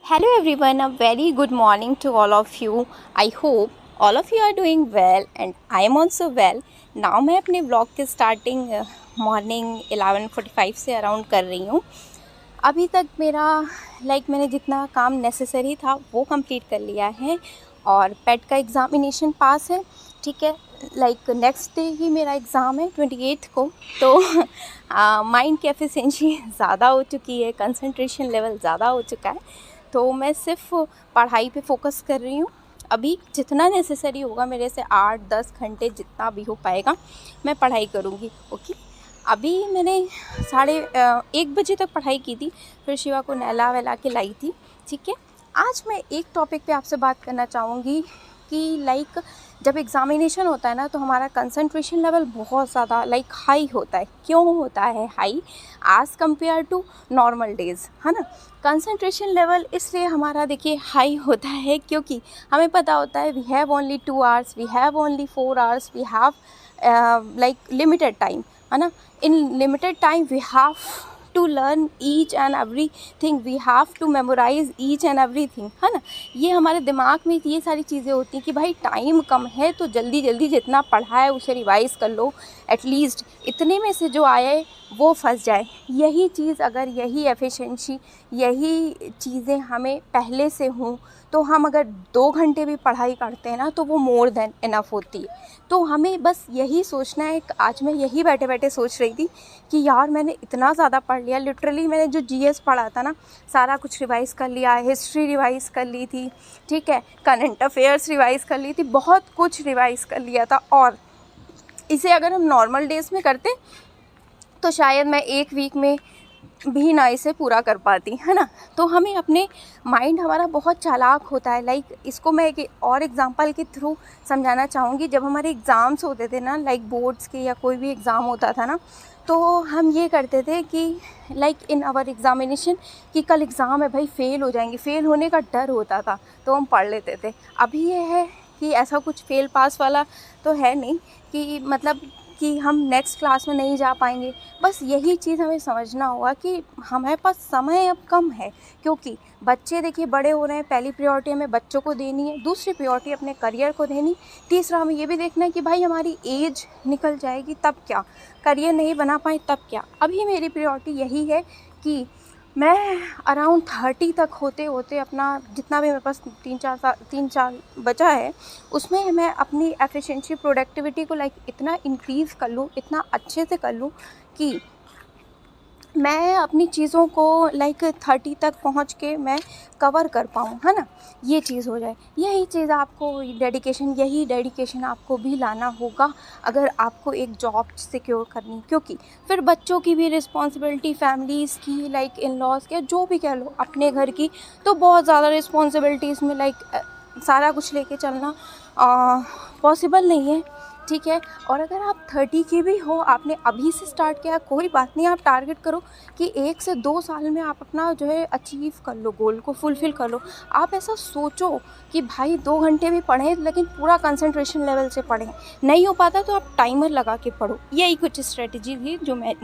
Hello everyone, a very good morning to all of you. I hope all of you are doing well and I am also well. Now मैं अपने blog के starting morning 11:45 से around कर रही हूँ. अभी तक मेरा मैंने जितना काम नेसेसरी था वो कंप्लीट कर लिया है और पेट का एग्ज़ामिनेशन पास है. ठीक है, नेक्स्ट डे ही मेरा एग्ज़ाम है 28 को. तो माइंड की एफिशिएंसी ज़्यादा हो चुकी है, कंसंट्रेशन लेवल ज़्यादा हो चुका है. तो मैं सिर्फ पढ़ाई पे फोकस कर रही हूँ. अभी जितना नेसेसरी होगा मेरे से 8-10 घंटे जितना भी हो पाएगा मैं पढ़ाई करूँगी. ओके, अभी मैंने 1:30 बजे तक पढ़ाई की थी, फिर शिवा को नहला वहला के लाई थी. ठीक है, आज मैं एक टॉपिक पे आपसे बात करना चाहूँगी कि जब एग्ज़ामिनेशन होता है ना तो हमारा कंसंट्रेशन लेवल बहुत ज़्यादा हाई होता है. क्यों होता है high as compare to normal days, है ना. कंसंट्रेशन लेवल इसलिए हमारा देखिए हाई होता है क्योंकि हमें पता होता है we have only 2 hours, we have only 4 hours, we have limited time, है ना. In limited time we have to learn each and everything, we have to memorize each and everything, है ना. ये हमारे दिमाग में ये सारी चीज़ें होती हैं कि भाई टाइम कम है तो जल्दी जल्दी जितना पढ़ा है उसे रिवाइज़ कर लो, एटलीस्ट इतने में से जो आए वो फंस जाए. यही चीज़ अगर यही एफिशिएंसी यही चीज़ें हमें पहले से हों तो हम अगर 2 घंटे भी पढ़ाई करते हैं ना तो वो मोर देन इनफ होती है. तो हमें बस यही सोचना है. आज मैं यही बैठे बैठे सोच रही थी कि यार मैंने इतना ज़्यादा पढ़ लिया. लिटरली मैंने जो जीएस पढ़ा था ना सारा कुछ रिवाइज़ कर लिया, हिस्ट्री रिवाइज़ कर ली थी. ठीक है, करंट अफेयर्स रिवाइज़ कर ली थी, बहुत कुछ रिवाइज़ कर लिया था. और इसे अगर हम नॉर्मल डेज़ में करते तो शायद मैं 1 वीक में भी ना इसे पूरा कर पाती, है ना. तो हमें अपने माइंड हमारा बहुत चालाक होता है. इसको मैं एक और एग्जांपल के थ्रू समझाना चाहूँगी. जब हमारे एग्ज़ाम्स होते थे ना बोर्ड्स के या कोई भी एग्ज़ाम होता था ना तो हम ये करते थे कि इन आवर एग्ज़ामिनेशन कि कल एग्ज़ाम है भाई, फेल हो जाएंगे, फेल होने का डर होता था तो हम पढ़ लेते थे. अभी ये है कि ऐसा कुछ फेल पास वाला तो है नहीं कि हम नेक्स्ट क्लास में नहीं जा पाएंगे. बस यही चीज़ हमें समझना होगा कि हमारे पास समय अब कम है क्योंकि बच्चे देखिए बड़े हो रहे हैं. पहली प्रायोरिटी हमें बच्चों को देनी है, दूसरी प्रायोरिटी अपने करियर को देनी, तीसरा हमें ये भी देखना है कि भाई हमारी एज निकल जाएगी तब क्या, करियर नहीं बना पाए तब क्या. अभी मेरी प्रायोरिटी यही है कि मैं अराउंड 30 तक होते होते अपना जितना भी मेरे पास 3-4 बचा है उसमें मैं अपनी एफिशिएंसी प्रोडक्टिविटी को इतना इंक्रीज़ कर लूँ, इतना अच्छे से कर लूँ कि मैं अपनी चीज़ों को 30 तक पहुंच के मैं कवर कर पाऊँ, है ना. ये चीज़ हो जाए. यही चीज़ आपको यही डेडिकेशन आपको भी लाना होगा अगर आपको एक जॉब सिक्योर करनी. क्योंकि फिर बच्चों की भी रिस्पॉन्सिबिलिटी, फैमिलीज़ की इन लॉज के जो भी कह लो, अपने घर की तो बहुत ज़्यादा रिस्पॉन्सिबिलिटीज़ में सारा कुछ लेके चलना पॉसिबल नहीं है. ठीक है, और अगर आप 30 की भी हो, आपने अभी से स्टार्ट किया, कोई बात नहीं. आप टारगेट करो कि 1 से 2 साल में आप अपना जो है अचीव कर लो, गोल को फुलफ़िल कर लो. आप ऐसा सोचो कि भाई 2 घंटे भी पढ़ें लेकिन पूरा कंसंट्रेशन लेवल से पढ़ें. नहीं हो पाता तो आप टाइमर लगा के पढ़ो. यही कुछ स्ट्रेटजी थी जो मुझे